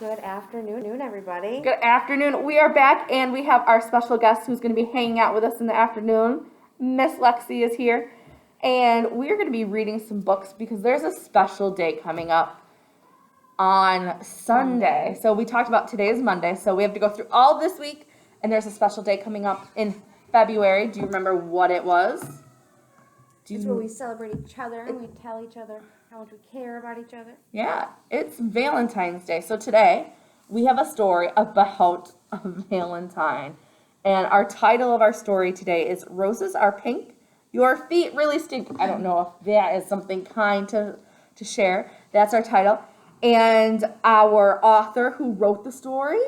Good afternoon, everybody. Good afternoon. We are back, and we have our special guest who's going to be hanging out with us in the afternoon. Miss Lexi is here, and we are going to be reading some books because there's a special day coming up on Sunday. So we talked about today is Monday, so we have to go through all this week, and there's a special day coming up in February. Do you remember what it was? It's where we celebrate each other and we tell each other how much we care about each other. Yeah, it's Valentine's Day. So today we have a story about a Valentine. And our title of our story today is Roses Are Pink, Your Feet Really Stink. I don't know if that is something kind to share. That's our title. And our author who wrote the story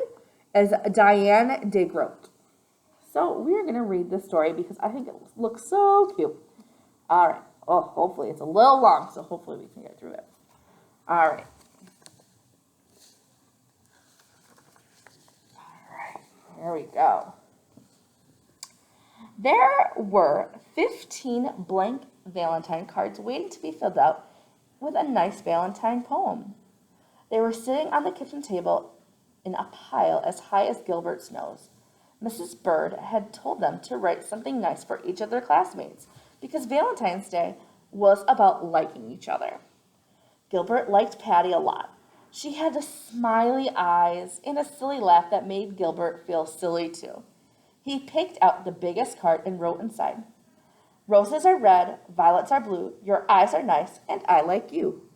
is Diane Digroat. So we're going to read this story because I think it looks so cute. All right. Oh, hopefully it's a little long, so hopefully we can get through it. All right. Here we go. There were 15 blank Valentine cards waiting to be filled out with a nice Valentine poem. They were sitting on the kitchen table in a pile as high as Gilbert's nose. Mrs. Bird had told them to write something nice for each of their classmates because Valentine's Day was about liking each other. Gilbert liked Patty a lot. She had the smiley eyes and a silly laugh that made Gilbert feel silly too. He picked out the biggest card and wrote inside, "Roses are red, violets are blue, your eyes are nice, and I like you."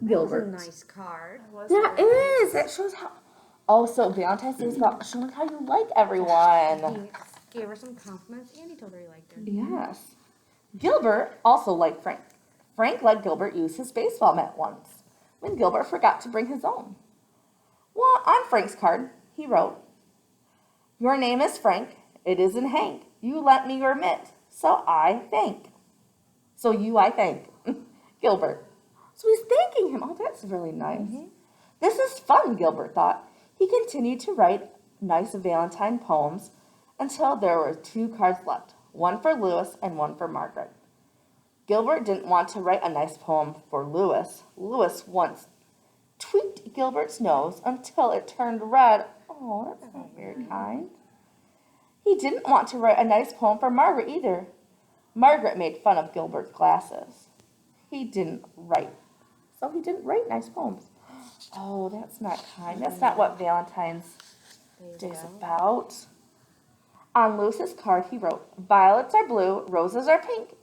Gilbert. That was a nice card. That is. That shows how. Oh, so Valentine's Day is about showing how you like everyone. He gave her some compliments and he told her he liked her. Yes. Gilbert also liked Frank. Frank let Gilbert use his baseball mitt once, when Gilbert forgot to bring his own. Well, on Frank's card, he wrote, "Your name is Frank. It isn't Hank. You lent me your mitt, so I thank." So you, I thank. Gilbert. So he's thanking him. Oh, that's really nice. Mm-hmm. This is fun, Gilbert thought. He continued to write nice Valentine poems until there were 2 cards left, one for Lewis and one for Margaret. Gilbert didn't want to write a nice poem for Lewis. Lewis once tweaked Gilbert's nose until it turned red. Oh, that's not very kind. He didn't want to write a nice poem for Margaret either. Margaret made fun of Gilbert's glasses. He didn't write nice poems. Oh, that's not kind. That's not what Valentine's Day is about. On Lewis's card, he wrote, "Violets are blue, roses are pink.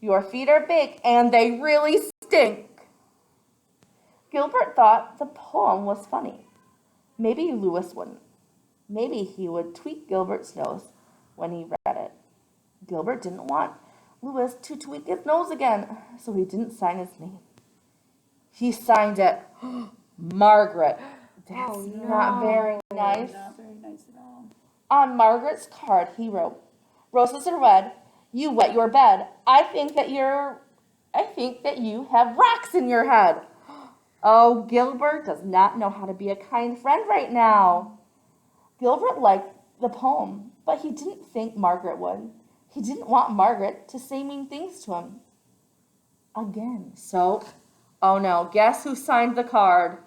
Your feet are big, and they really stink." Gilbert thought the poem was funny. Maybe Lewis wouldn't. Maybe he would tweak Gilbert's nose when he read it. Gilbert didn't want Lewis to tweak his nose again, so he didn't sign his name. He signed it, Margaret. That's not very nice. Not very nice at all. On Margaret's card, he wrote, "Roses are red. You wet your bed. I think that you have rocks in your head." Oh, Gilbert does not know how to be a kind friend right now. Gilbert liked the poem, but he didn't think Margaret would. He didn't want Margaret to say mean things to him again. So, oh no, guess who signed the card?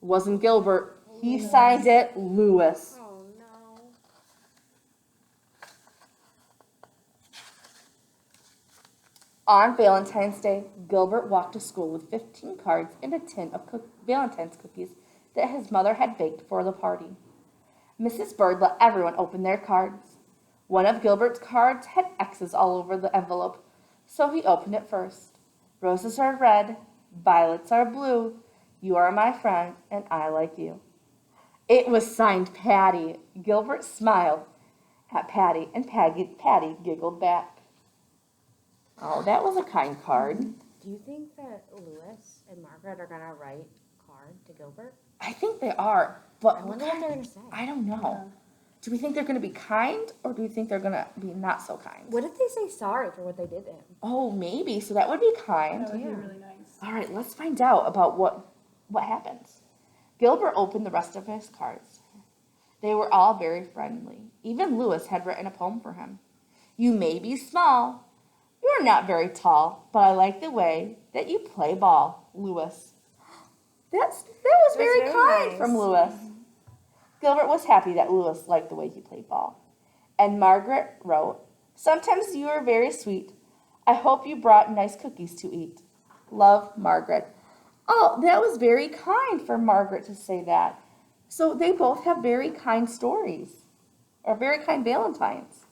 Wasn't Gilbert. He signed it Lewis. Oh no. On Valentine's Day, Gilbert walked to school with 15 cards and a tin of Valentine's cookies that his mother had baked for the party. Mrs. Bird let everyone open their cards. One of Gilbert's cards had X's all over the envelope, so he opened it first. "Roses are red, violets are blue. You are my friend, and I like you." It was signed Patty. Gilbert smiled at Patty, and Patty giggled back. Oh, that was a kind card. Do you think that Lewis and Margaret are going to write a card to Gilbert? I think they are, but I wonder what they're going to say. I don't know. Do we think they're going to be kind, or do we think they're going to be not so kind? What if they say sorry for what they did to him? Oh, maybe. So that would be kind. That would be really nice. All right, let's find out about what happens. Gilbert opened the rest of his cards. They were all very friendly. Even Lewis had written a poem for him. "You may be small. You're not very tall, but I like the way that you play ball, Lewis." That was very very kind nice. from Lewis. Gilbert was happy that Lewis liked the way he played ball. And Margaret wrote, "Sometimes you are very sweet. I hope you brought nice cookies to eat. Love, Margaret." Oh, that was very kind for Margaret to say that. So they both have very kind stories, or very kind Valentines.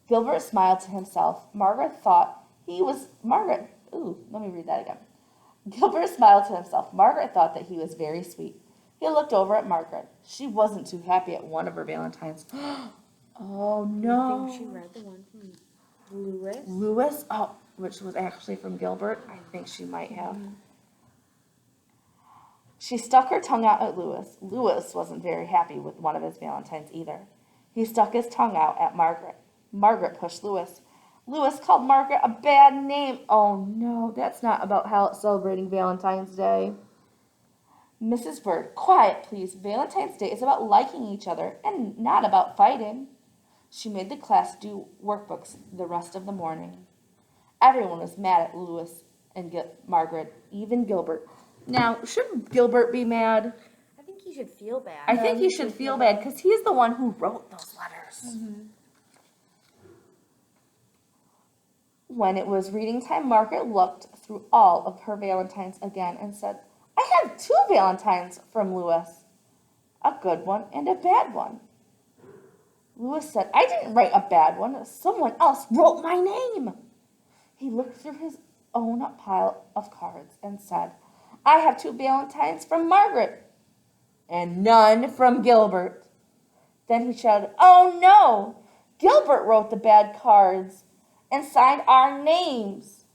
Gilbert smiled to himself. Margaret thought he was, let me read that again. Gilbert smiled to himself. Margaret thought that he was very sweet. He looked over at Margaret. She wasn't too happy at one of her Valentines. Oh no. I think she read the one from Lewis. Lewis? Oh, which was actually from Gilbert. I think she might have. She stuck her tongue out at Lewis. Lewis wasn't very happy with one of his Valentines either. He stuck his tongue out at Margaret. Margaret pushed Lewis. Lewis called Margaret a bad name. Oh no, that's not about how celebrating Valentine's Day. Mrs. Bird, quiet please. Valentine's Day is about liking each other and not about fighting. She made the class do workbooks the rest of the morning. Everyone was mad at Lewis and Margaret, even Gilbert. Now, should Gilbert be mad? I think he should feel bad. I think he should feel bad because he's the one who wrote those letters. When it was reading time, Margaret looked through all of her Valentines again and said, "I have 2 Valentines from Lewis, a good one and a bad one." Lewis said, "I didn't write a bad one. Someone else wrote my name." He looked through his own pile of cards and said, "I have 2 Valentines from Margaret and none from Gilbert." Then he shouted, "Oh no! Gilbert wrote the bad cards and signed our names."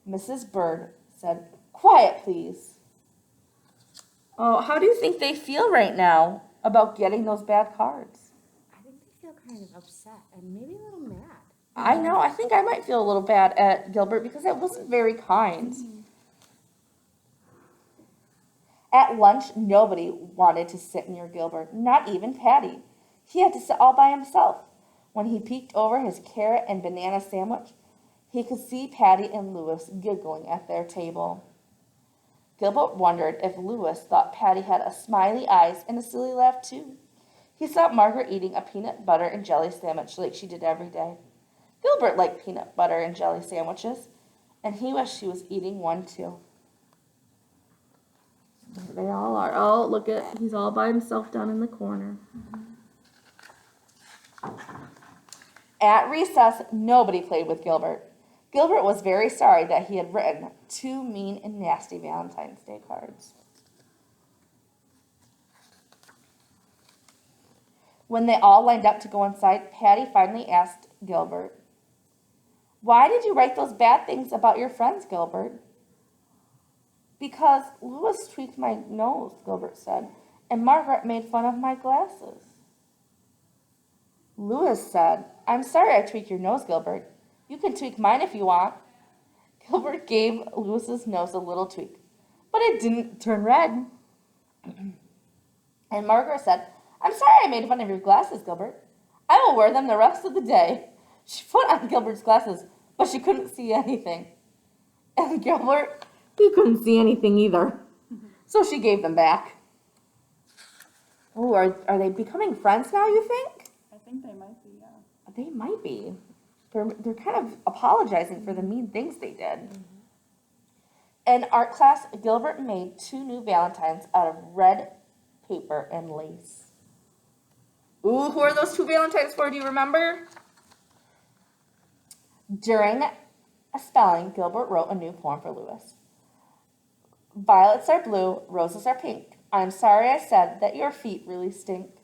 Mrs. Bird said, "Quiet, please." Oh, how do you think they feel right now about getting those bad cards? I think they feel kind of upset and maybe a little mad. I know, I think I might feel a little bad at Gilbert because it wasn't very kind. At lunch, nobody wanted to sit near Gilbert, not even Patty. He had to sit all by himself. When he peeked over his carrot and banana sandwich, he could see Patty and Lewis giggling at their table. Gilbert wondered if Lewis thought Patty had a smiley eyes and a silly laugh too. He saw Margaret eating a peanut butter and jelly sandwich like she did every day. Gilbert liked peanut butter and jelly sandwiches, and he wished he was eating one too. They all are. Oh, look at, he's all by himself down in the corner. At recess, nobody played with Gilbert. Gilbert was very sorry that he had written 2 mean and nasty Valentine's Day cards. When they all lined up to go inside, Patty finally asked Gilbert, "Why did you write those bad things about your friends, Gilbert?" "Because Lewis tweaked my nose," Gilbert said, "and Margaret made fun of my glasses." Lewis said, "I'm sorry I tweaked your nose, Gilbert. You can tweak mine if you want." Gilbert gave Lewis's nose a little tweak, but it didn't turn red. And Margaret said, "I'm sorry I made fun of your glasses, Gilbert. I will wear them the rest of the day." She put on Gilbert's glasses, but she couldn't see anything. And Gilbert, he couldn't see anything either. So she gave them back. Oh, are they becoming friends now, you think? I think they might be, yeah. They might be. They're kind of apologizing for the mean things they did. In art class, Gilbert made 2 new Valentines out of red paper and lace. Ooh, who are those 2 Valentines for? Do you remember? During a spelling, Gilbert wrote a new poem for Lewis. "Violets are blue, roses are pink. I'm sorry I said that your feet really stink."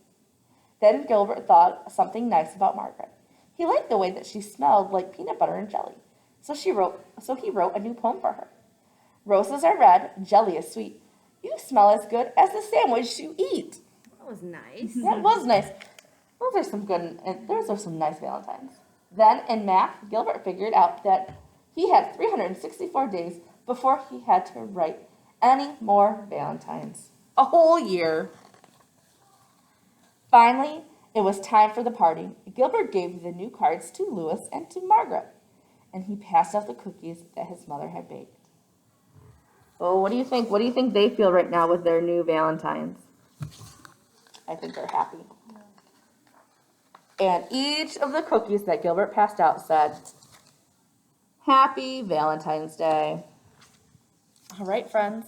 Then Gilbert thought something nice about Margaret. He liked the way that she smelled like peanut butter and jelly. So he wrote a new poem for her. "Roses are red, jelly is sweet. You smell as good as the sandwich you eat." That was nice. That was nice. Those are some nice Valentines. Then in math, Gilbert figured out that he had 364 days before he had to write any more Valentines. A whole year. Finally, it was time for the party. Gilbert gave the new cards to Lewis and to Margaret, and he passed out the cookies that his mother had baked. Oh, what do you think? What do you think they feel right now with their new Valentines? I think they're happy. And each of the cookies that Gilbert passed out said, Happy Valentine's Day. All right, friends.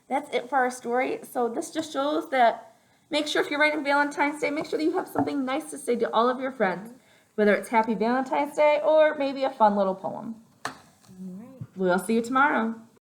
That's it for our story. So this just shows that make sure if you're writing Valentine's Day, make sure that you have something nice to say to all of your friends, whether it's Happy Valentine's Day or maybe a fun little poem. All right. We'll see you tomorrow.